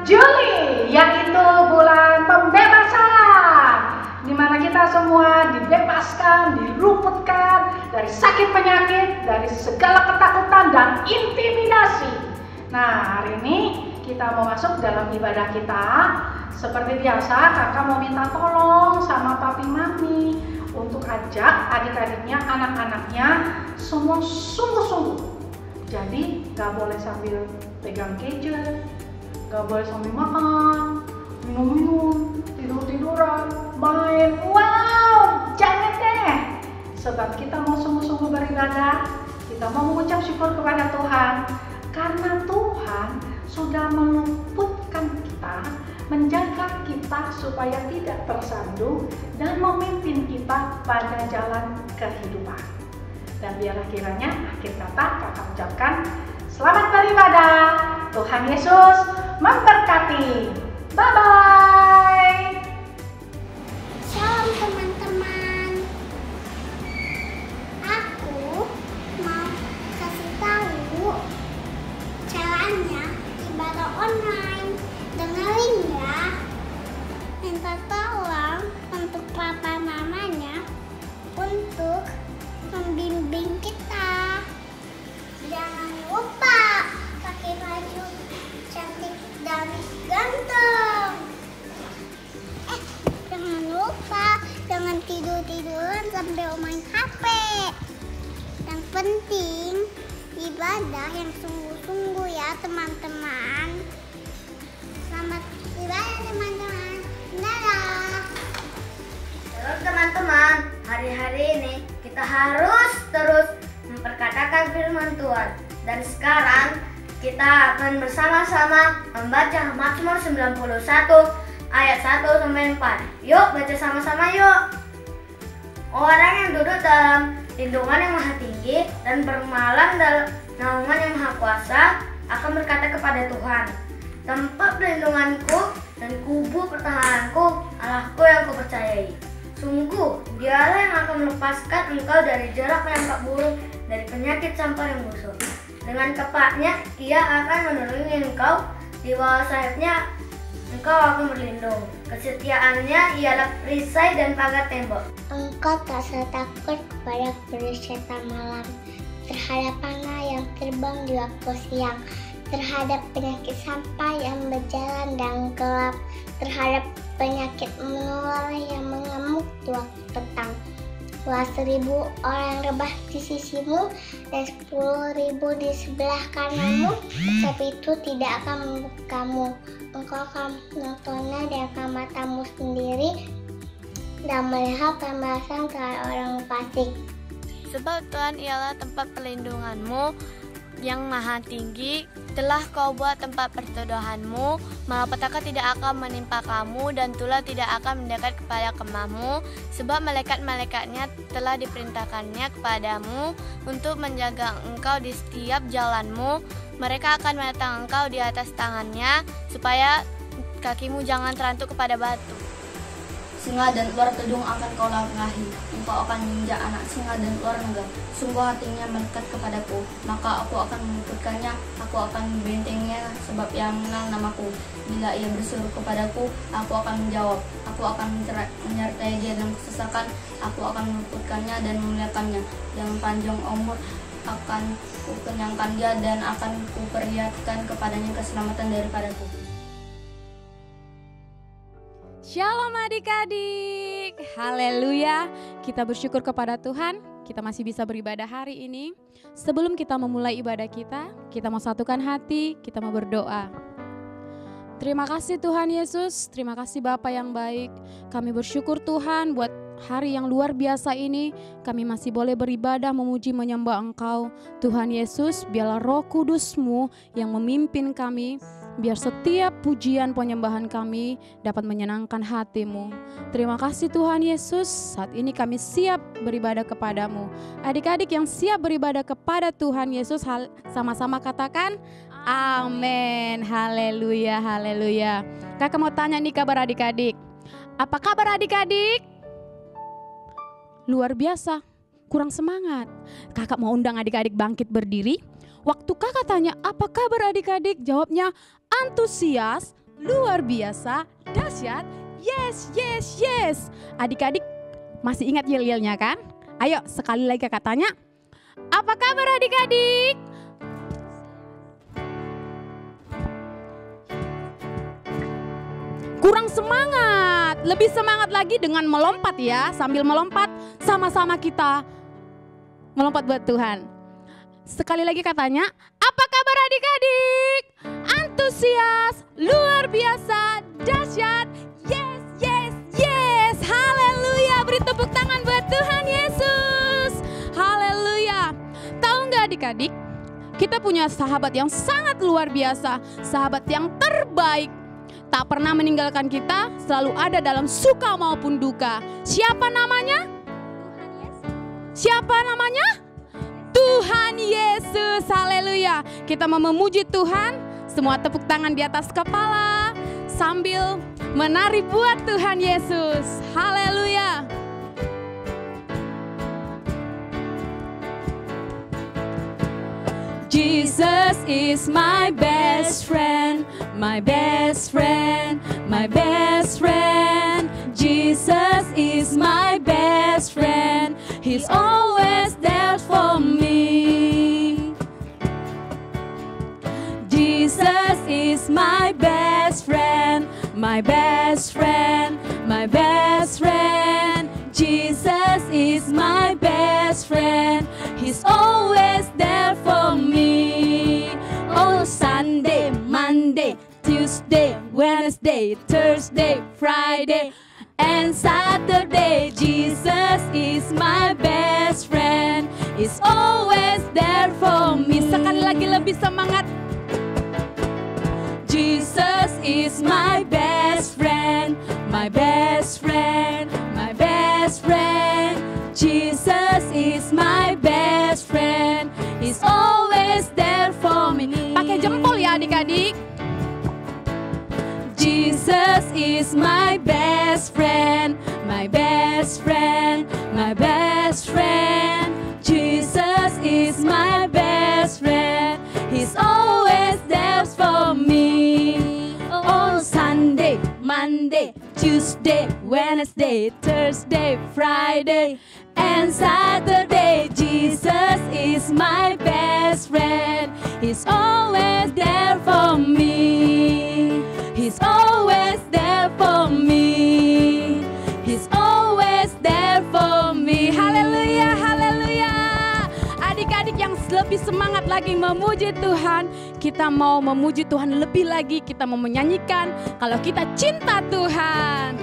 Juli, yaitu bulan pembebasan, di mana kita semua dibebaskan, diluputkan dari sakit penyakit, dari segala ketakutan dan intimidasi. Nah, hari ini kita mau masuk dalam ibadah kita. Seperti biasa, kakak mau minta tolong sama papi mami untuk ajak adik-adiknya, anak-anaknya semua sungguh-sungguh. Jadi gak boleh sambil pegang gadget, gak boleh sambil makan, minum-minum, tidur-tiduran, main. Wow, jangan deh. Sebab kita mau sungguh-sungguh beribadah, kita mau mengucap syukur kepada Tuhan, karena Tuhan sudah meluputkan kita, menjaga kita supaya tidak tersandung dan memimpin kita pada jalan kehidupan. Dan biarlah kiranya akhir kata kakak ucapkan selamat beribadah. Tuhan Yesus memberkati. Bye-bye. Shalom teman-teman. Aku mau kasih tahu caranya ibadah online. Dengerin ya. Minta tolong untuk papa mamanya untuk membimbing kita. Jangan lupa pakai baju cantik dan ganteng. Jangan lupa jangan tidur-tiduran sambil main HP. Yang penting ibadah yang sungguh-sungguh ya teman-teman. Selamat ibadah teman-teman. Dadah. Halo teman-teman, hari-hari ini kita harus terus memperkatakan firman Tuhan. Dan sekarang kita akan bersama-sama membaca Mazmur 91 ayat 1-4. Yuk baca sama-sama yuk. Orang yang duduk dalam lindungan yang maha tinggi dan bermalam dalam naungan yang maha kuasa akan berkata kepada Tuhan, tempat perlindunganku dan kubu pertahananku, Allahku yang kupercayai. Sungguh, dialah yang akan melepaskan engkau dari jerat perangkap burung, dari penyakit sampar yang busuk. Dengan kepaknya, ia akan menolongi engkau, di bawah sayapnya engkau akan berlindung. Kesetiaannya ialah perisai dan pagar tembok. Engkau tak usah takut kepada perisai malam, terhadap panah yang terbang di waktu siang, terhadap penyakit sampah yang berjalan dan gelap, terhadap penyakit menular yang mengamuk di waktu petang. 10.000 orang rebah di sisimu dan 10.000 di sebelah kananmu, tapi itu tidak akan membunuh kamu. Engkau akan menontonnya dengan matamu sendiri dan melihat pembalasan terhadap orang fasik. Sebab Tuhan ialah tempat perlindunganmu yang maha tinggi, telah kau buat tempat perteduhanmu, malapetaka tidak akan menimpa kamu dan tulah tidak akan mendekat kepada kemahmu, sebab malaikat-malaikatnya telah diperintahkannya kepadamu untuk menjaga engkau di setiap jalanmu. Mereka akan menatang engkau di atas tangannya, supaya kakimu jangan terantuk kepada batu. Singa dan ular kedung akan kau langkahi, engkau akan menginjak anak singa dan ular naga. Sungguh hatinya melekat kepadaku, maka aku akan meluputkannya, aku akan membentengnya, sebab ia mengenal namaku. Bila ia berseru kepadaku, aku akan menjawab, aku akan menyertai dia dalam kesesakan, aku akan meluputkannya dan memuliakannya. Dengan panjang umur akan kukenyangkan dia dan akan kuperlihatkan kepadanya keselamatan daripadaku. Shalom adik-adik, haleluya. Kita bersyukur kepada Tuhan, kita masih bisa beribadah hari ini. Sebelum kita memulai ibadah kita mau satukan hati, kita mau berdoa. Terima kasih Tuhan Yesus, terima kasih Bapa yang baik. Kami bersyukur Tuhan buat hari yang luar biasa ini, kami masih boleh beribadah, memuji, menyembah Engkau. Tuhan Yesus, biarlah Roh Kudus-Mu yang memimpin kami, biar setiap pujian penyembahan kami dapat menyenangkan hati-Mu. Terima kasih Tuhan Yesus, saat ini kami siap beribadah kepadamu. Adik-adik yang siap beribadah kepada Tuhan Yesus, sama-sama katakan amin. Haleluya, haleluya. Kakak mau tanya nih kabar adik-adik. Apa kabar adik-adik? Luar biasa, kurang semangat. Kakak mau undang adik-adik bangkit berdiri. Waktu kakak tanya apa kabar adik-adik, jawabnya antusias, luar biasa, dahsyat. Yes, yes, yes. Adik-adik masih ingat yel-yelnya kan? Ayo sekali lagi kakak tanya. Apa kabar adik-adik? Kurang semangat, lebih semangat lagi dengan melompat ya. Sambil melompat sama-sama kita melompat buat Tuhan. Sekali lagi katanya, apa kabar adik-adik? Antusias, luar biasa, dahsyat. Yes, yes, yes. Haleluya, beri tepuk tangan buat Tuhan Yesus. Haleluya. Tahu nggak adik-adik? Kita punya sahabat yang sangat luar biasa, sahabat yang terbaik. Tak pernah meninggalkan kita, selalu ada dalam suka maupun duka. Siapa namanya? Siapa namanya? Tuhan Yesus. Haleluya. Kita mau memuji Tuhan, semua tepuk tangan di atas kepala sambil menari buat Tuhan Yesus. Haleluya. Jesus is my best friend, my best friend, my best friend. Jesus is my best friend. He's always there for me. Jesus is my best friend, my best friend, my best friend. Jesus is my best friend. He's always there for me. Oh, Sunday, Monday, Tuesday, Wednesday, Thursday, Friday, and Saturday. Jesus is my best friend. He's always there for me. Sekali lagi lebih semangat. Jesus is my best friend, my best friend, my best friend. Jesus is my best friend. He's always there for me. Pakai jempol ya adik-adik. Jesus is my best friend, my best friend, my best friend. Jesus is my best friend. He's always there for me. Oh, Sunday, Monday, Tuesday, Wednesday, Thursday, Friday, and Saturday. Jesus is my best friend. He's always there for me. He's always there for me. He's always there for me. Haleluya, haleluya. Adik-adik yang lebih semangat lagi memuji Tuhan, kita mau memuji Tuhan lebih lagi, kita mau menyanyikan kalau kita cinta Tuhan.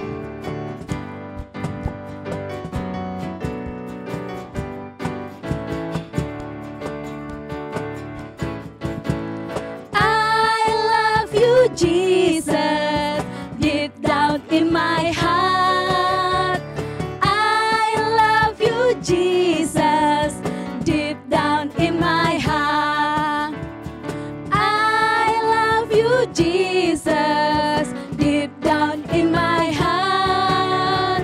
I love you, Jesus, deep down in my heart. I love you, Jesus, deep down in my heart. I love you, Jesus, deep down in my heart.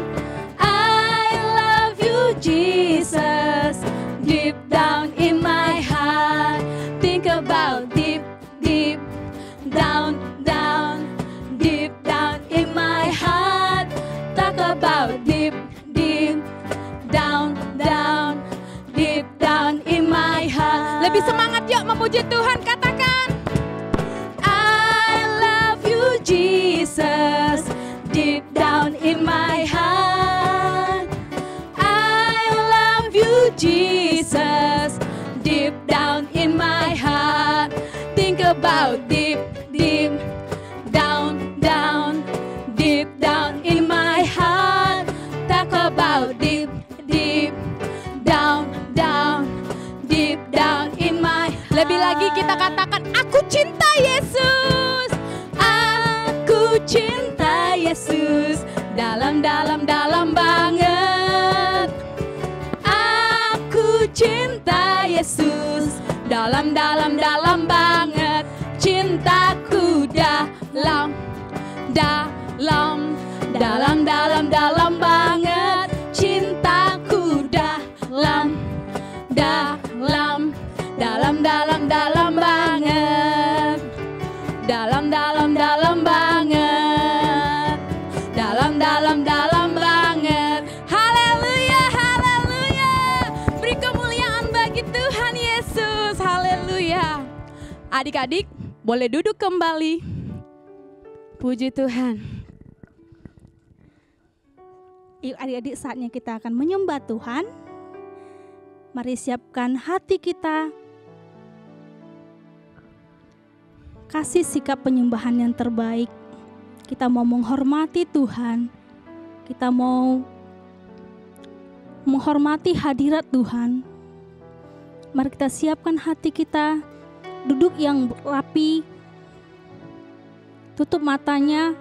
I love you, Jesus, deep down in my heart. Think about deep, deep down, down, deep down in my heart. Talk about deep, deep down, down, deep down in my heart. Lebih semangat yuk memuji Tuhan, katakan I love you Jesus, deep down in my heart. I love you Jesus, deep down in my heart. Think about deep, deep down, down, deep down in my heart. Talk about deep, deep down, down, deep down in my heart. Lebih lagi kita katakan, aku cinta Yesus. Aku cinta Yesus. Dalam, dalam, dalam banget. Aku cinta Yesus. Dalam, dalam, dalam banget. Cintaku dalam, dalam, dalam, dalam, dalam banget. Cintaku dalam, dalam, dalam, dalam, dalam banget. Dalam, dalam, dalam banget. Adik-adik boleh duduk kembali. Puji Tuhan. Yuk adik-adik, saatnya kita akan menyembah Tuhan. Mari siapkan hati kita. Kasih sikap penyembahan yang terbaik. Kita mau menghormati Tuhan. Kita mau menghormati hadirat Tuhan. Mari kita siapkan hati kita. Duduk yang rapi. Tutup matanya.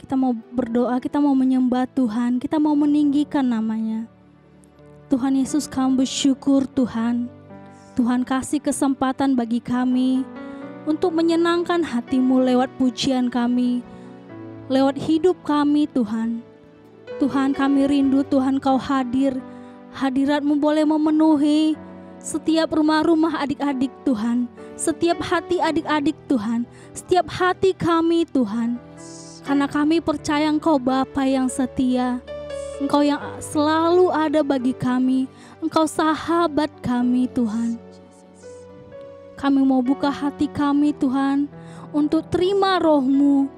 Kita mau berdoa, kita mau menyembah Tuhan, kita mau meninggikan namanya. Tuhan Yesus, kami bersyukur Tuhan. Tuhan kasih kesempatan bagi kami untuk menyenangkan hati-Mu lewat pujian kami, lewat hidup kami Tuhan. Tuhan, kami rindu Tuhan Kau hadir. Hadirat-Mu boleh memenuhi setiap rumah-rumah adik-adik Tuhan, setiap hati adik-adik Tuhan, setiap hati kami Tuhan. Karena kami percaya Engkau Bapa yang setia, Engkau yang selalu ada bagi kami, Engkau sahabat kami Tuhan. Kami mau buka hati kami Tuhan untuk terima Roh-Mu,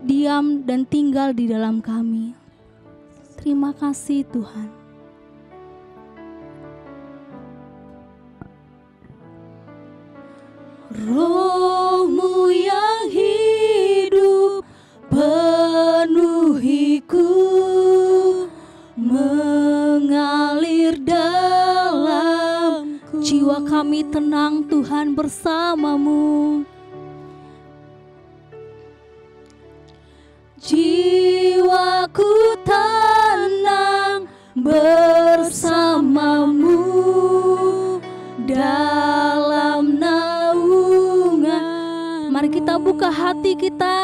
diam dan tinggal di dalam kami. Terima kasih Tuhan. Roh-Mu yang hidup penuhiku, mengalir dalamku. Jiwa kami tenang Tuhan bersama-Mu. Jiwaku tenang bersama-Mu dalam naungan. Mari kita buka hati kita.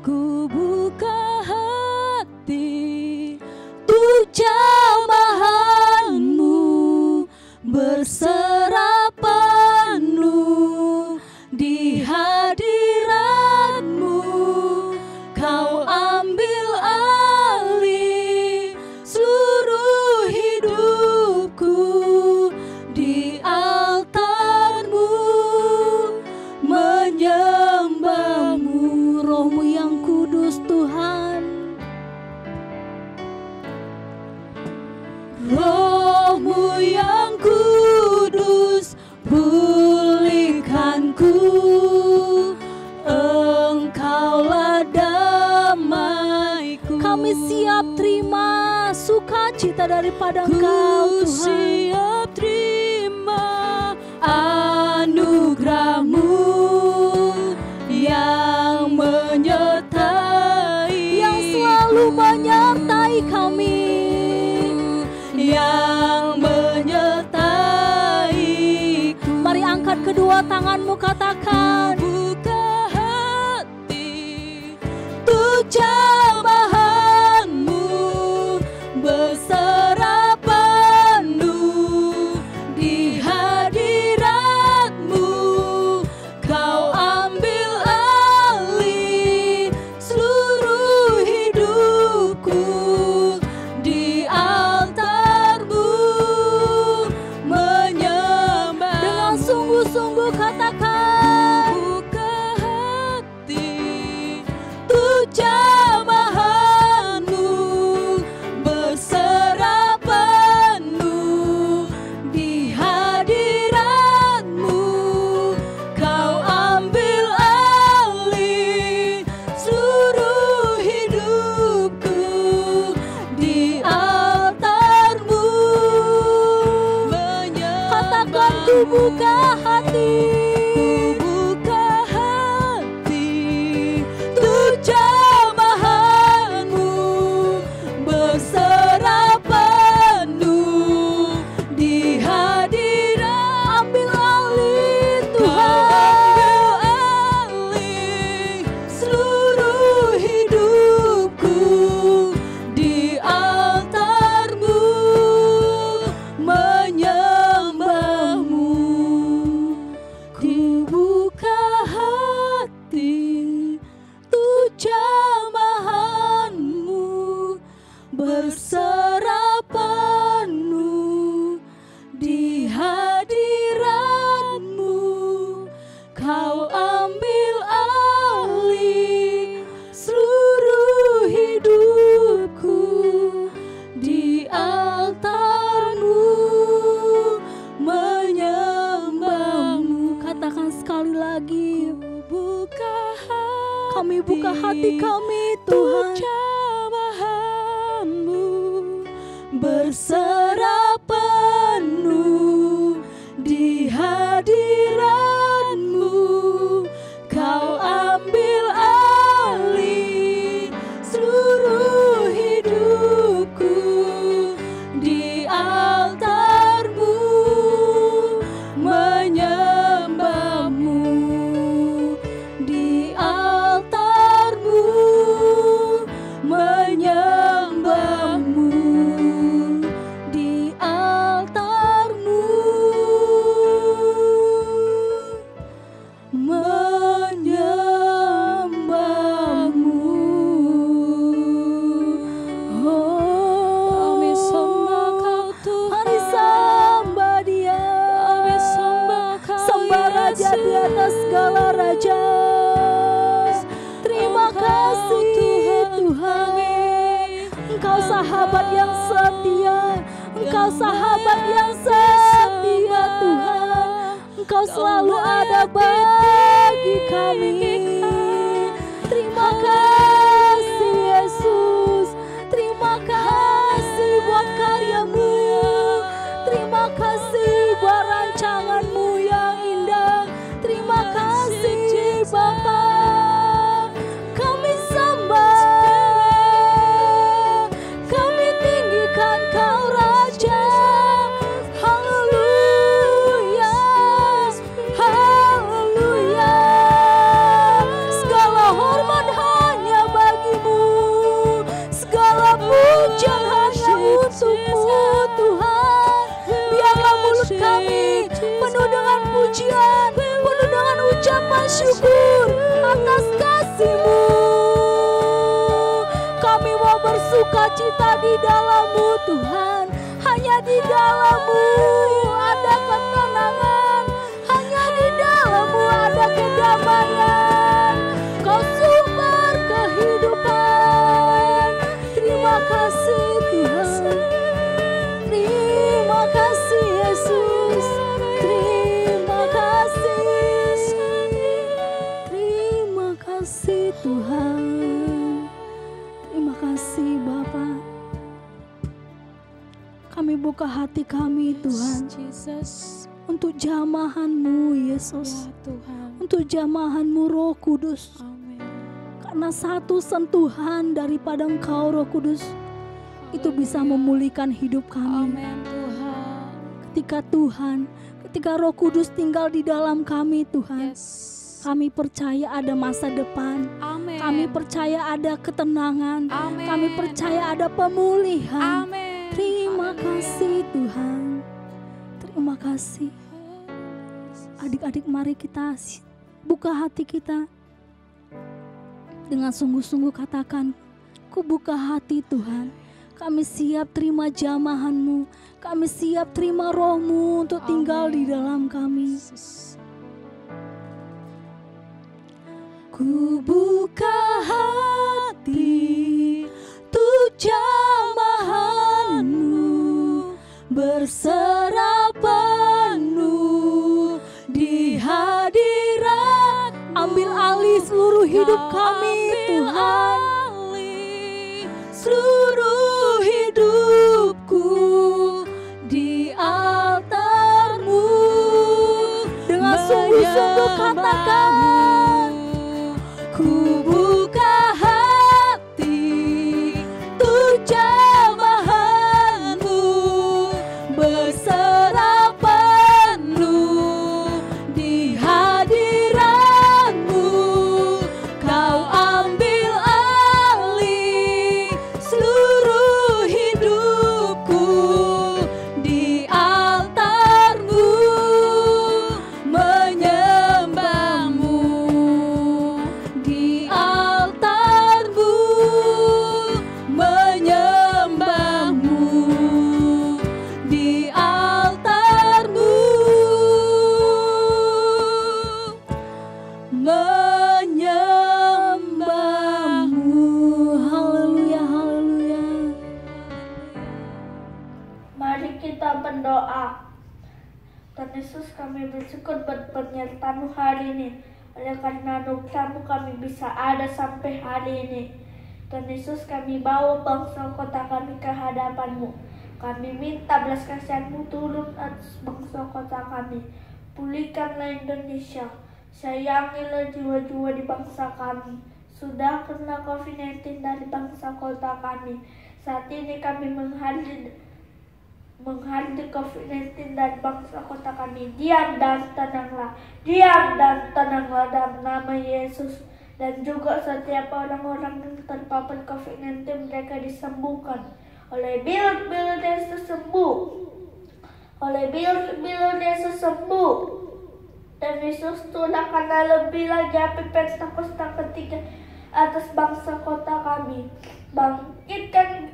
Ku buka hati untuk jamahan-Mu, berserah penuh di hadirat-Mu. Kau ambil alih seluruh hidupku di altar-Mu, menyembah-Mu. Roh-Mu yang kudus Tuhan, Roh-Mu yang kudus, pulihkanku. Engkaulah damaiku. Kami siap terima sukacita daripada Engkau Tuhan. Siap terima anugerah-Mu yang menyertai, yang selalu menyertai kami, yang menyertaiku. Mari angkat kedua tanganmu, katakan, buka hati untuk jamahan-Mu, berserah penuh di hadirat-Mu. Kau ambil alih seluruh hidupku di altar-Mu, menyembah. Dengan sungguh-sungguh katakan, berserah penuh di hadirat-Mu. Kau ambil alih seluruh hidupku di altar-Mu, menyembah-Mu di altar-Mu, menyembah-Mu di altar-Mu, menyembah-Mu. Oh, kami sembah Kau Tuhan. Mari sembah Dia. Kami sembah Kau, sembah Raja di atas segala raja. Terima kasih Tuhan. Engkau sahabat yang setia. Engkau sahabat yang setia Tuhan. Engkau selalu ada bagi kami. Terima kasih Yesus. Terima kasih buat karya-Mu. Terima kasih buat rancangan-Mu yang indah. Terima kasih Bapa. Kami sembah, kami tinggikan Kau Raja. Haleluya, haleluya. Segala hormat hanya bagi-Mu, segala pujian hanya untuk-Mu Tuhan. Biarlah mulut kami penuh dengan pujian, penuh dengan ucapan syukur atas kasih-Mu. Kami mau bersuka cita di dalam-Mu Tuhan. Hanya di dalam-Mu ada ketenangan, hanya di dalam-Mu ada kedamaian. Kau sumber kehidupan. Terima kasih Tuhan. Terima kasih Yesus. Terima kasih. Terima kasih Tuhan. Terima kasih Bapa. Kami buka hati kami Tuhan untuk jamahan-Mu Yesus, untuk jamahan-Mu Roh Kudus. Karena satu sentuhan daripada Engkau Roh Kudus itu bisa memulihkan hidup kami. Ketika Roh Kudus tinggal di dalam kami Tuhan, kami percaya ada masa depan. Kami percaya ada ketenangan. Kami percaya ada pemulihan. Terima kasih Tuhan. Terima kasih. Adik-adik, mari kita buka hati kita. Dengan sungguh-sungguh katakan, ku buka hati Tuhan. Kami siap terima jamahan-Mu. Kami siap terima Roh-Mu untuk tinggal di dalam kami. Ku buka hati untuk jamahan-Mu, berserah penuh di hadirat. Ambil alih seluruh hidup kami Tuhan. Seluruh hidupku di altar-Mu. Dengan sungguh-sungguh katakan, ku buka hati untuk jamahan-Mu, berserah penuh di hadirat-Mu. Kau ambil alih seluruh hidupku di altar-Mu, menyembah-Mu di altar-Mu, menyembah-Mu di altar-Mu, menyembah-Mu. Haleluya, haleluya. Mari kita berdoa. Tuhan Yesus, kami bersyukur buat penyertaan-Mu hari ini. Oleh karena anugerah-Mu kami bisa ada sampai hari ini. Tuhan Yesus, kami bawa bangsa kota kami ke hadapan-Mu. Kami minta belas kasihan-Mu turun atas bangsa kota kami. Pulihkanlah Indonesia. Sayangilah jiwa-jiwa di bangsa kami. Sudah kena COVID-19 dari bangsa kota kami. Saat ini kami menghadapi COVID-19 dari bangsa kota kami. Diam dan tenanglah. Diam dan tenanglah dalam nama Yesus. Dan juga setiap orang-orang yang terpapar COVID-19 mereka disembuhkan. Oleh Bill Yesus sembuh. Oleh Bill Yesus sembuh. Dan Yesus Tuhan karena lebih lagi api Pentakosta ketiga atas bangsa kota kami. Bangkitkan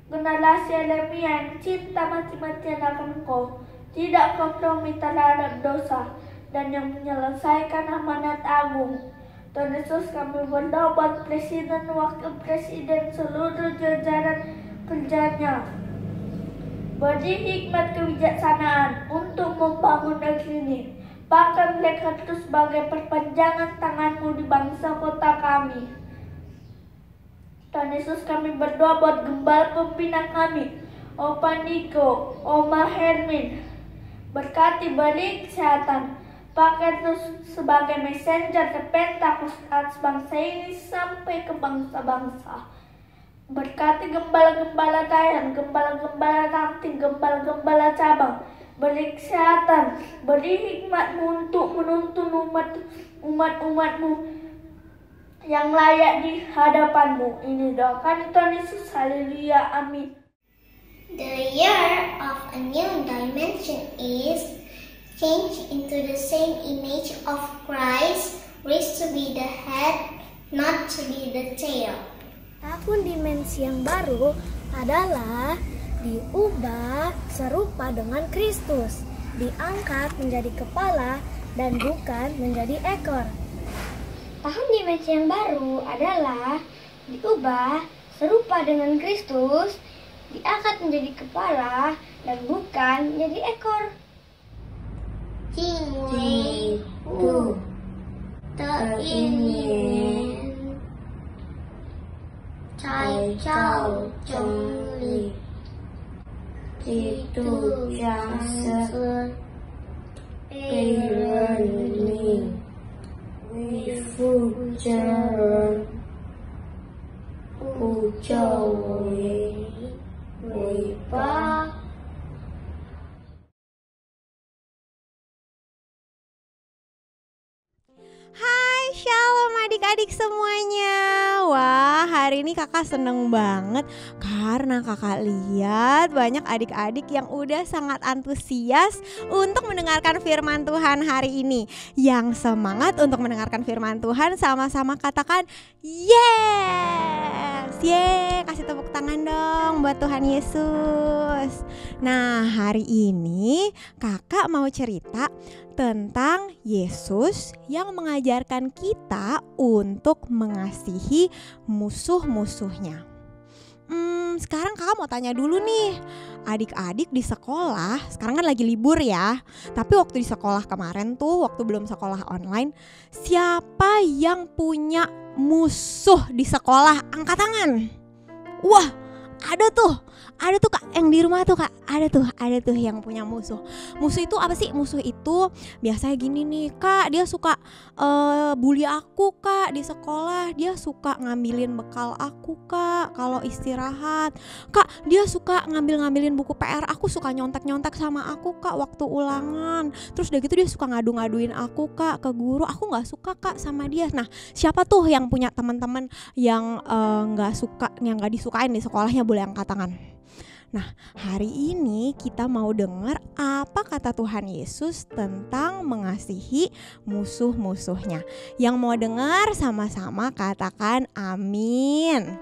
generasi Yeremia yang cinta mati-matian akan Engkau, tidak kompromi terhadap dosa, dan yang menyelesaikan amanat agung. Tuhan Yesus, kami berdoa buat Presiden, Wakil Presiden, seluruh jajaran kerjanya. Beri hikmat kebijaksanaan untuk membangun negeri ini. Bahkan mereka terus sebagai perpanjangan tangan-Mu di bangsa kota kami. Tuhan Yesus, kami berdoa buat gembala pembina kami, Opa Niko, Oma Hermin. Berkati, beri kesehatan. Pakai terus sebagai messenger ke Pentakosta bangsa ini sampai ke bangsa-bangsa. Berkati gembala-gembala daerah, gembala-gembala ranting, gembala-gembala cabang. Beri kesehatan, beri hikmat-Mu untuk menuntun umat-umat-Mu yang layak di hadapan-Mu. Ini doa kami Tuhan Yesus. Haleluya. Amin. The year of a new dimension is change into the same image of Christ, raised to be the head, not to be the tail. Tahun dimensi yang baru adalah diubah serupa dengan Kristus, diangkat menjadi kepala dan bukan menjadi ekor. Tahun dimensi yang baru adalah diubah serupa dengan Kristus, diangkat menjadi kepala dan bukan menjadi ekor. 敬为主的一年，才照真理，基督降生，被人领，为父真人，不叫为吧。Hai, shalom adik-adik semuanya. Wah, hari ini kakak seneng banget karena kakak lihat banyak adik-adik yang udah sangat antusias untuk mendengarkan firman Tuhan hari ini. Yang semangat untuk mendengarkan firman Tuhan sama-sama katakan yes. Yeay, kasih tepuk tangan dong buat Tuhan Yesus. Nah, hari ini kakak mau cerita tentang Yesus yang mengajarkan kita untuk mengasihi musuh-musuhnya. Sekarang kakak mau tanya dulu nih, adik-adik di sekolah, sekarang kan lagi libur ya, tapi waktu di sekolah kemarin tuh, waktu belum sekolah online, siapa yang punya musuh di sekolah? Angkat tangan. Wah, ada tuh kak, yang di rumah tuh kak, ada tuh yang punya musuh. Musuh itu apa sih? Musuh itu biasanya gini nih kak, dia suka bully aku kak di sekolah, dia suka ngambilin bekal aku kak kalau istirahat, kak dia suka ngambilin buku PR aku, suka nyontek sama aku kak waktu ulangan, terus udah gitu dia suka ngadu-ngaduin aku kak ke guru, aku nggak suka kak sama dia. Nah, siapa tuh yang punya teman-teman yang nggak disukain di sekolahnya, boleh angkat tangan. Nah, hari ini kita mau dengar apa kata Tuhan Yesus tentang mengasihi musuh-musuhnya. Yang mau dengar sama-sama katakan amin.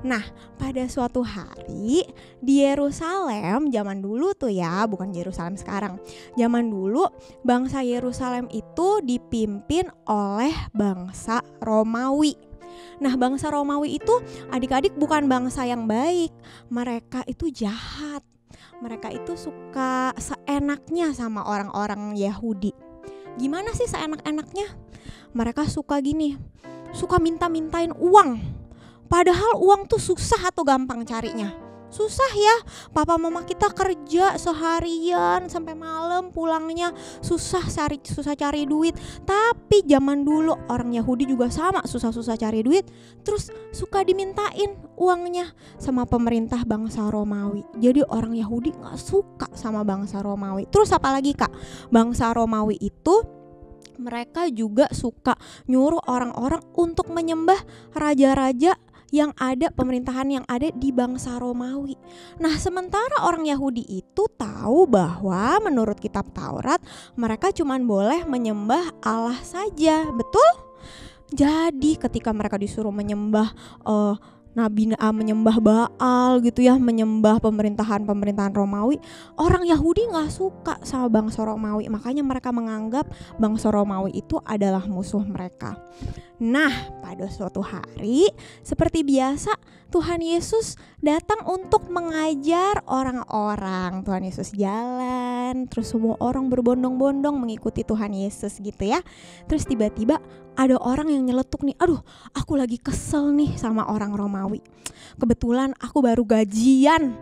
Nah, pada suatu hari di Yerusalem, zaman dulu tuh ya, bukan Yerusalem sekarang. Zaman dulu bangsa Yerusalem itu dipimpin oleh bangsa Romawi. Nah, bangsa Romawi itu adik-adik bukan bangsa yang baik. Mereka itu jahat. Mereka itu suka seenaknya sama orang-orang Yahudi. Gimana sih seenak-enaknya? Mereka suka gini, suka minta-mintain uang. Padahal uang tuh susah atau gampang carinya. Susah ya, papa mama kita kerja seharian sampai malam, pulangnya susah cari duit. Tapi zaman dulu orang Yahudi juga sama, susah-susah cari duit, terus suka dimintain uangnya sama pemerintah bangsa Romawi. Jadi orang Yahudi gak suka sama bangsa Romawi. Terus apalagi Kak, bangsa Romawi itu mereka juga suka nyuruh orang-orang untuk menyembah raja-raja yang ada, pemerintahan yang ada di bangsa Romawi. Nah, sementara orang Yahudi itu tahu bahwa menurut kitab Taurat mereka cuma boleh menyembah Allah saja, betul? Jadi ketika mereka disuruh menyembah menyembah Baal gitu ya, menyembah pemerintahan Romawi, orang Yahudi gak suka sama bangsa Romawi. Makanya mereka menganggap bangsa Romawi itu adalah musuh mereka. Nah, pada suatu hari seperti biasa Tuhan Yesus datang untuk mengajar orang-orang. Tuhan Yesus jalan, terus semua orang berbondong-bondong mengikuti Tuhan Yesus gitu ya. Terus tiba-tiba ada orang yang nyeletuk nih, aduh aku lagi kesel nih sama orang Romawi. Kebetulan aku baru gajian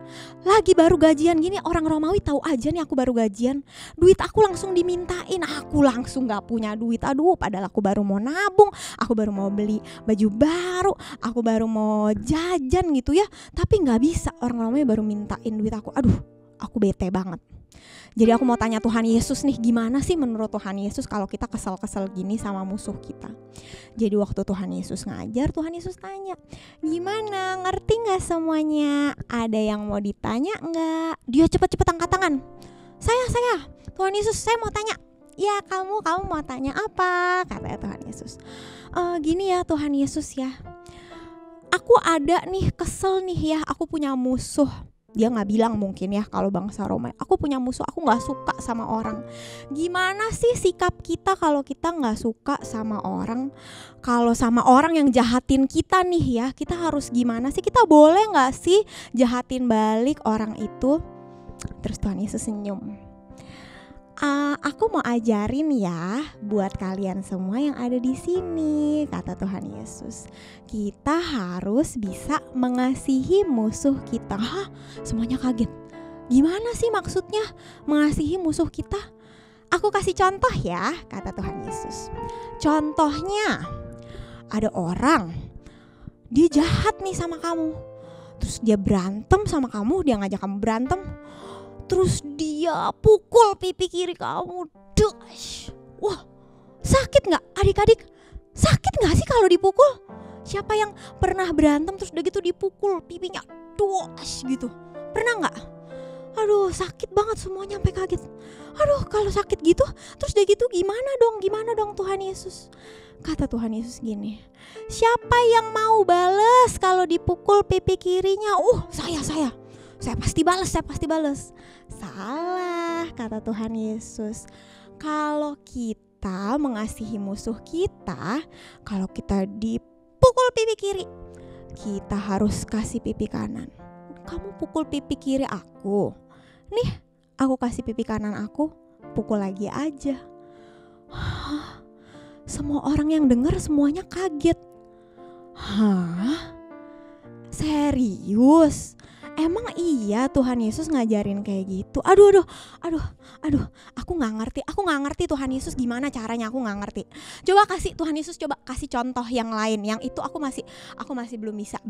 gini, orang Romawi tahu aja nih aku baru gajian. Duit aku langsung dimintain, aku langsung gak punya duit. Aduh, padahal aku baru mau nabung, aku baru mau beli baju baru, aku baru mau jajan gitu ya. Tapi gak bisa, orang Romawi baru mintain duit aku. Aduh, aku bete banget. Jadi aku mau tanya Tuhan Yesus nih, gimana sih menurut Tuhan Yesus kalau kita kesel-kesel gini sama musuh kita? Jadi waktu Tuhan Yesus ngajar, Tuhan Yesus tanya, gimana, ngerti gak semuanya? Ada yang mau ditanya gak? Dia cepet-cepet angkat tangan. Saya, Tuhan Yesus, saya mau tanya. Ya, kamu mau tanya apa? Kata Tuhan Yesus. Gini ya Tuhan Yesus ya, aku ada nih kesel nih ya, aku punya musuh. Dia gak bilang mungkin ya kalau bangsa Roma, aku punya musuh, aku gak suka sama orang. Gimana sih sikap kita kalau kita gak suka sama orang? Kalau sama orang yang jahatin kita nih ya, kita harus gimana sih? Kita boleh gak sih jahatin balik orang itu? Terus Tuhan Yesus senyum. Aku mau ajarin ya buat kalian semua yang ada di sini, kata Tuhan Yesus. Kita harus bisa mengasihi musuh kita. Hah? Semuanya kaget. Gimana sih maksudnya mengasihi musuh kita? Aku kasih contoh ya, kata Tuhan Yesus. Contohnya, ada orang, dia jahat nih sama kamu. Terus dia berantem sama kamu, dia ngajak kamu berantem. Terus dia pukul pipi kiri kamu. Dash. Wah, sakit gak adik-adik? Sakit gak sih kalau dipukul? Siapa yang pernah berantem terus udah gitu dipukul pipinya dash gitu? Pernah gak? Aduh, sakit banget semuanya sampai kaget. Aduh, kalau sakit gitu terus udah gitu gimana dong Tuhan Yesus? Kata Tuhan Yesus gini, siapa yang mau bales kalau dipukul pipi kirinya? Saya pasti balas. Salah, kata Tuhan Yesus. Kalau kita mengasihi musuh kita, kalau kita dipukul pipi kiri, kita harus kasih pipi kanan. Kamu pukul pipi kiri aku, nih aku kasih pipi kanan aku, pukul lagi aja. Semua orang yang dengar semuanya kaget. Hah? Serius? Emang iya Tuhan Yesus ngajarin kayak gitu? Aduh, aku nggak ngerti Tuhan Yesus gimana caranya, aku nggak ngerti. Coba Tuhan Yesus coba kasih contoh yang lain, yang itu aku masih belum bisa.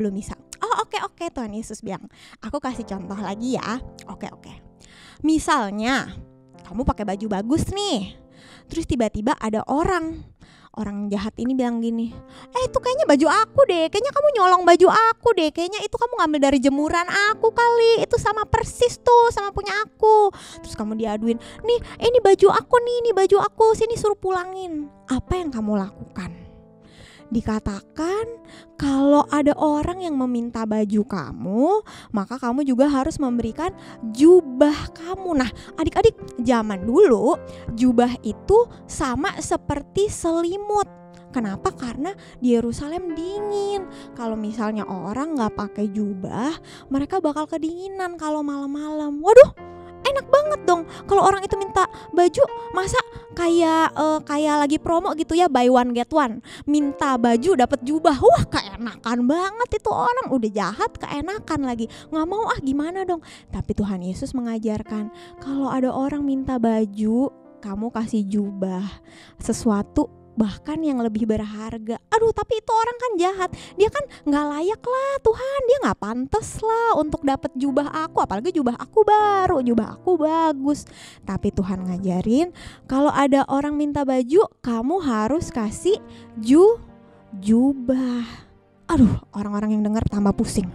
Oh oke, Tuhan Yesus bilang, aku kasih contoh lagi ya. Oke. Misalnya kamu pakai baju bagus nih, terus tiba-tiba ada orang jahat ini bilang gini, itu kayaknya baju aku deh, kayaknya kamu nyolong baju aku deh, kayaknya itu kamu ngambil dari jemuran aku kali, itu sama persis tuh sama punya aku. Terus kamu diaduin, nih ini baju aku, sini suruh pulangin. Apa yang kamu lakukan? Dikatakan kalau ada orang yang meminta baju kamu, maka kamu juga harus memberikan jubah kamu. Nah, adik-adik, zaman dulu jubah itu sama seperti selimut. Kenapa? Karena di Yerusalem dingin. Kalau misalnya orang gak pakai jubah, mereka bakal kedinginan kalau malam-malam. Waduh, enak banget dong kalau orang itu minta baju, masa kayak lagi promo gitu ya, buy one get one, minta baju dapat jubah. Wah, keenakan banget itu orang, udah jahat keenakan lagi, nggak mau gimana dong. Tapi Tuhan Yesus mengajarkan kalau ada orang minta baju, kamu kasih jubah, sesuatu bahkan yang lebih berharga. Aduh, tapi itu orang kan jahat, dia kan nggak layak lah Tuhan, dia nggak pantas lah untuk dapat jubah aku, apalagi jubah aku baru, jubah aku bagus. Tapi Tuhan ngajarin kalau ada orang minta baju, kamu harus kasih jubah. Aduh, orang-orang yang dengar tambah pusing.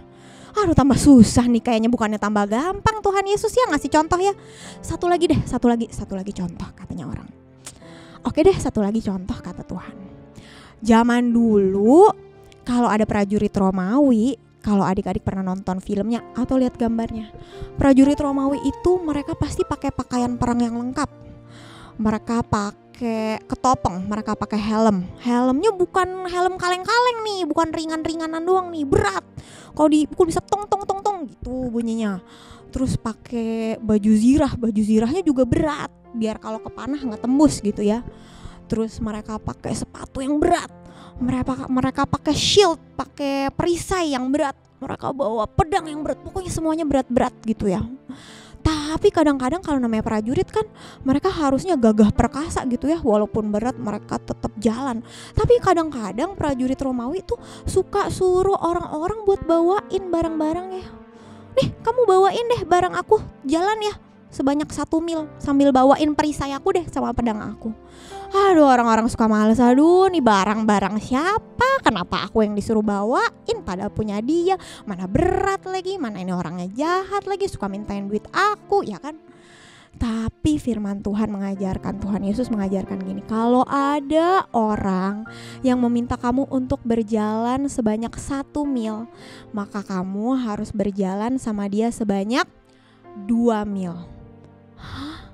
Aduh, tambah susah nih kayaknya, bukannya tambah gampang. Tuhan Yesus ya ngasih contoh ya. Satu lagi contoh katanya orang. Oke deh, satu lagi contoh kata Tuhan. Zaman dulu kalau ada prajurit Romawi, kalau adik-adik pernah nonton filmnya atau lihat gambarnya, prajurit Romawi itu mereka pasti pakai pakaian perang yang lengkap. Mereka pakai ketopeng, mereka pakai helm. Helmnya bukan helm kaleng-kaleng nih, bukan ringan-ringanan doang nih, berat. Kalau dipukul bisa tong gitu bunyinya. Terus pakai baju zirahnya juga berat, biar kalau kepanah nggak tembus gitu ya. Terus mereka pakai sepatu yang berat, mereka pakai shield, pakai perisai yang berat, mereka bawa pedang yang berat, pokoknya semuanya berat-berat gitu ya. Tapi kadang-kadang kalau namanya prajurit kan mereka harusnya gagah perkasa gitu ya, walaupun berat mereka tetap jalan. Tapi kadang-kadang prajurit Romawi tuh suka suruh orang-orang buat bawain barang-barangnya. Nih, kamu bawain deh barang aku, jalan ya sebanyak 1 mil sambil bawain perisai aku deh sama pedang aku. Aduh, orang-orang suka males. Aduh, nih barang-barang siapa? Kenapa aku yang disuruh bawain padahal punya dia? Mana berat lagi, mana ini orangnya jahat lagi, suka mintain duit aku, ya kan? Tapi firman Tuhan mengajarkan, Tuhan Yesus mengajarkan gini, kalau ada orang yang meminta kamu untuk berjalan sebanyak 1 mil, maka kamu harus berjalan sama dia sebanyak 2 mil. Hah?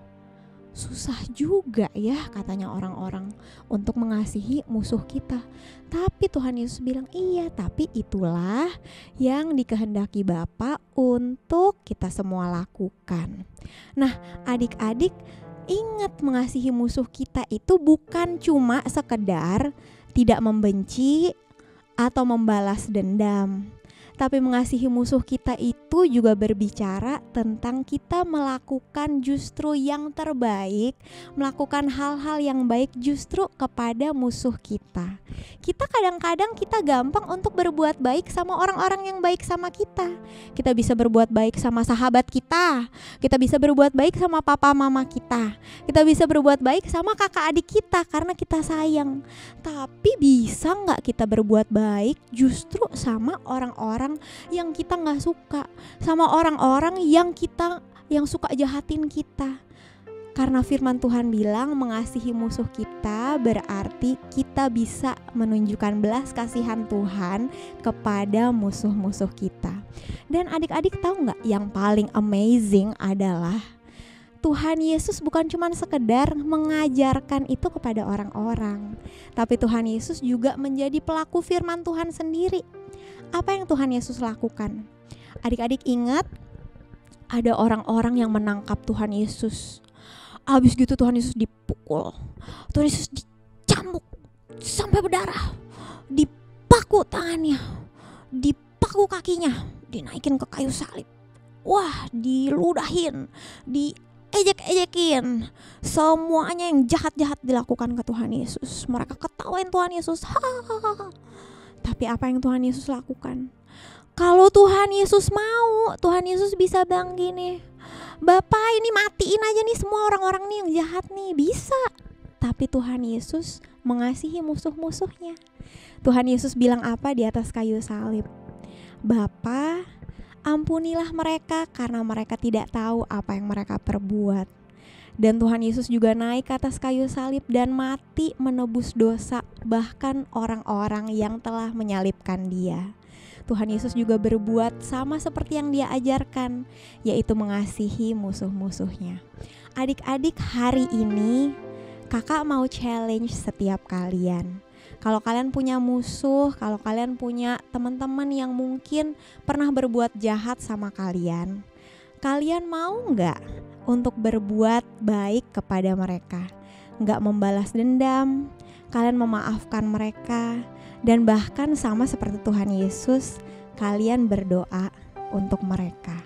Susah juga ya katanya orang-orang untuk mengasihi musuh kita. Tapi Tuhan Yesus bilang, iya, tapi itulah yang dikehendaki Bapa untuk kita semua lakukan. Nah, adik-adik, ingat, mengasihi musuh kita itu bukan cuma sekedar tidak membenci atau membalas dendam. Tapi mengasihi musuh kita itu juga berbicara tentang kita melakukan justru yang terbaik, melakukan hal-hal yang baik justru kepada musuh kita. Kita kadang-kadang kita gampang untuk berbuat baik sama orang-orang yang baik sama kita. Kita bisa berbuat baik sama sahabat kita bisa berbuat baik sama papa mama kita bisa berbuat baik sama kakak adik kita karena kita sayang. Tapi bisa gak kita berbuat baik justru sama orang-orang yang kita gak suka, sama orang-orang yang suka jahatin kita? Karena firman Tuhan bilang mengasihi musuh kita berarti kita bisa menunjukkan belas kasihan Tuhan kepada musuh-musuh kita. Dan adik-adik tahu gak, yang paling amazing adalah Tuhan Yesus bukan cuma sekedar mengajarkan itu kepada orang-orang, tapi Tuhan Yesus juga menjadi pelaku firman Tuhan sendiri. Apa yang Tuhan Yesus lakukan? Adik-adik ingat, ada orang-orang yang menangkap Tuhan Yesus. Habis gitu Tuhan Yesus dipukul, Tuhan Yesus dicambuk sampai berdarah, dipaku tangannya, dipaku kakinya, dinaikin ke kayu salib. Wah, diludahin, ejek-ejekin, semuanya yang jahat-jahat dilakukan ke Tuhan Yesus. Mereka ketawain Tuhan Yesus. Tapi apa yang Tuhan Yesus lakukan? Kalau Tuhan Yesus mau, Tuhan Yesus bisa bilang gini, Bapak, ini matiin aja nih semua orang-orang nih yang jahat nih, bisa. Tapi Tuhan Yesus mengasihi musuh-musuhnya. Tuhan Yesus bilang apa di atas kayu salib? Bapa, ampunilah mereka karena mereka tidak tahu apa yang mereka perbuat. Dan Tuhan Yesus juga naik ke atas kayu salib dan mati menebus dosa bahkan orang-orang yang telah menyalibkan dia. Tuhan Yesus juga berbuat sama seperti yang dia ajarkan, yaitu mengasihi musuh-musuhnya. Adik-adik, hari ini kakak mau challenge setiap kalian. Kalau kalian punya musuh, kalau kalian punya teman-teman yang mungkin pernah berbuat jahat sama kalian, kalian mau nggak untuk berbuat baik kepada mereka, nggak membalas dendam, kalian memaafkan mereka, dan bahkan sama seperti Tuhan Yesus, kalian berdoa untuk mereka.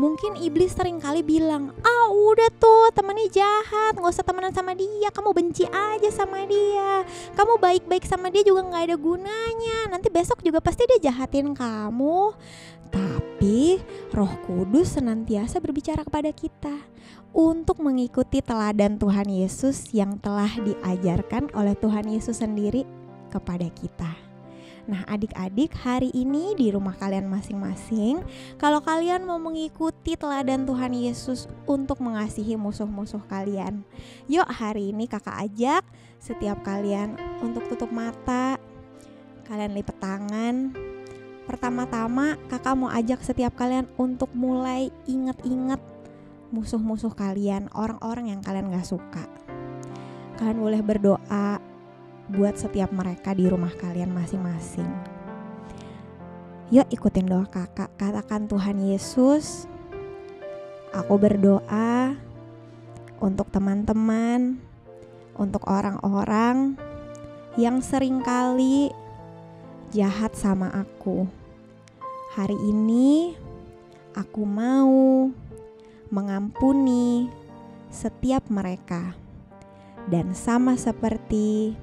Mungkin iblis seringkali bilang, udah tuh temennya jahat, gak usah temenan sama dia, kamu benci aja sama dia, kamu baik-baik sama dia juga gak ada gunanya, nanti besok juga pasti dia jahatin kamu. Tapi Roh Kudus senantiasa berbicara kepada kita untuk mengikuti teladan Tuhan Yesus yang telah diajarkan oleh Tuhan Yesus sendiri kepada kita. Nah, adik-adik, hari ini di rumah kalian masing-masing, kalau kalian mau mengikuti teladan Tuhan Yesus untuk mengasihi musuh-musuh kalian, yuk hari ini kakak ajak setiap kalian untuk tutup mata, kalian lipat tangan. Pertama-tama kakak mau ajak setiap kalian untuk mulai ingat-ingat musuh-musuh kalian, orang-orang yang kalian gak suka. Kalian boleh berdoa buat setiap mereka di rumah kalian masing-masing. Yuk ikutin doa kakak. Katakan, Tuhan Yesus, aku berdoa untuk teman-teman, untuk orang-orang yang seringkali jahat sama aku. Hari ini aku mau mengampuni setiap mereka. Dan sama seperti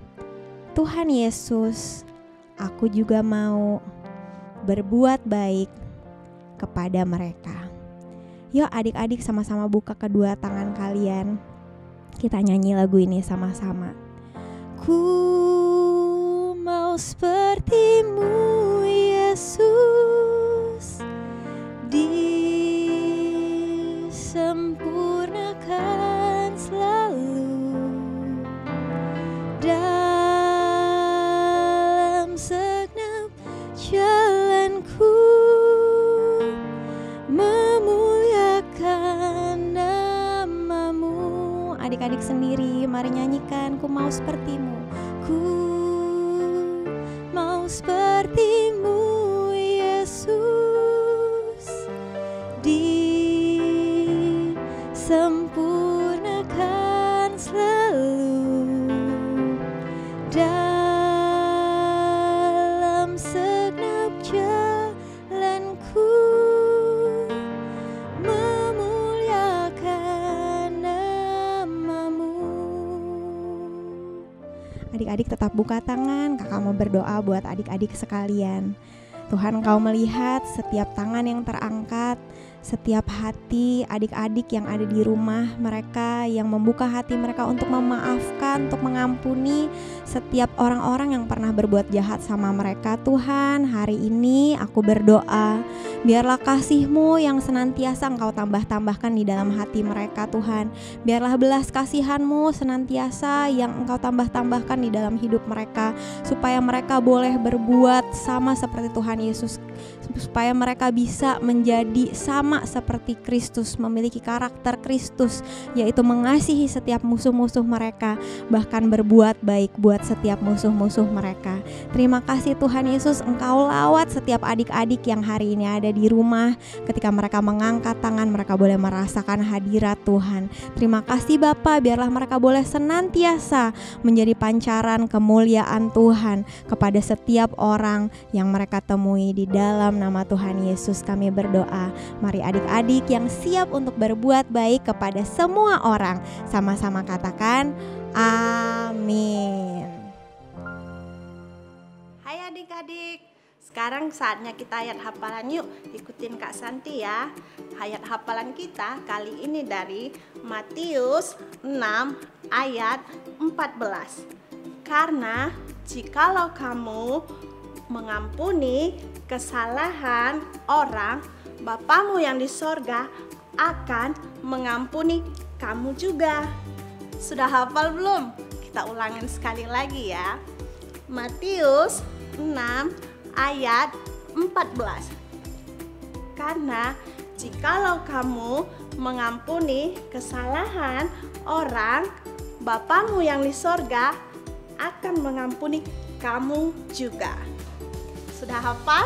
Tuhan Yesus, aku juga mau berbuat baik kepada mereka. Yuk adik-adik sama-sama buka kedua tangan kalian. Kita nyanyi lagu ini sama-sama. Ku mau seperti-Mu Yesus, disempurnakan selalu dalam segenap jalanku, memuliakan nama-Mu. Adik-adik sendiri mari nyanyikan, ku mau seperti-Mu, ku mau seperti-Mu Yesus, disempurnakan selalu dalam segenap jalanku, memuliakan nama-Mu. Adik-adik tetap buka tangan, kakak mau berdoa buat adik-adik sekalian. Tuhan, Kau melihat setiap tangan yang terangkat, setiap hati adik-adik yang ada di rumah mereka, yang membuka hati mereka untuk memaafkan, untuk mengampuni setiap orang-orang yang pernah berbuat jahat sama mereka. Tuhan, hari ini aku berdoa, biarlah kasih-Mu yang senantiasa Engkau tambah-tambahkan di dalam hati mereka. Tuhan, biarlah belas kasihan-Mu senantiasa yang Engkau tambah-tambahkan di dalam hidup mereka, supaya mereka boleh berbuat sama seperti Tuhan Yesus, supaya mereka bisa menjadi sama seperti Kristus, memiliki karakter Kristus, yaitu mengasihi setiap musuh-musuh mereka, bahkan berbuat baik buat setiap musuh-musuh mereka. Terima kasih Tuhan Yesus, Engkau lawat setiap adik-adik yang hari ini ada di rumah. Ketika mereka mengangkat tangan, mereka boleh merasakan hadirat Tuhan. Terima kasih Bapa, biarlah mereka boleh senantiasa menjadi pancaran kemuliaan Tuhan kepada setiap orang yang mereka temui. Di dalam nama Tuhan Yesus kami berdoa. Mari adik-adik yang siap untuk berbuat baik kepada semua orang, sama-sama katakan amin. Hai adik-adik, sekarang saatnya kita ayat hafalan yuk. Ikutin Kak Santi ya. Ayat hafalan kita kali ini dari Matius 6 ayat 14. Karena jikalau kamu mengampuni kesalahan orang, Bapamu yang di sorga akan mengampuni kamu juga. Sudah hafal belum? Kita ulangin sekali lagi ya. Matius 6 ayat 14. Karena jikalau kamu mengampuni kesalahan orang, Bapamu yang di sorga akan mengampuni kamu juga. Sudah hafal?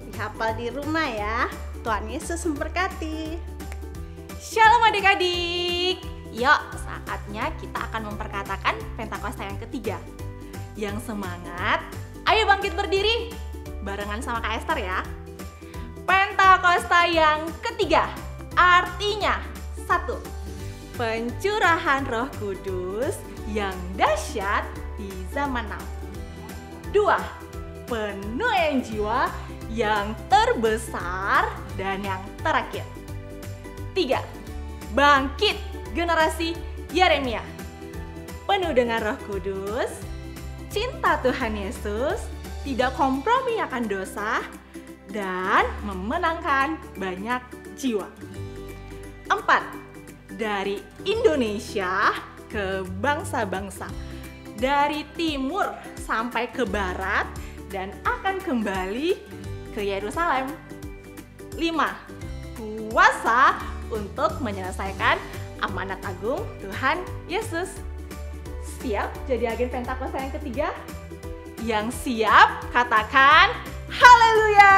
Dihafal di rumah ya. Tuhan Yesus memberkati. Shalom adik-adik. Yuk, saatnya kita akan memperkatakan Pentakosta yang ketiga. Yang semangat, ayo bangkit berdiri. Barengan sama Kak Esther ya. Pentakosta yang ketiga artinya 1. Pencurahan Roh Kudus yang dahsyat di zaman now. 2. Penuaian jiwa yang terbesar dan yang terakhir. 3. Bangkit generasi Yeremia. Penuh dengan Roh Kudus, cinta Tuhan Yesus, tidak kompromi akan dosa, dan memenangkan banyak jiwa. 4. Dari Indonesia ke bangsa-bangsa, dari timur sampai ke barat, dan akan kembali ke Yerusalem. 5. Kuasa untuk menyelesaikan amanat agung Tuhan Yesus. Siap jadi agen Pentakosta yang ketiga? Yang siap katakan haleluya.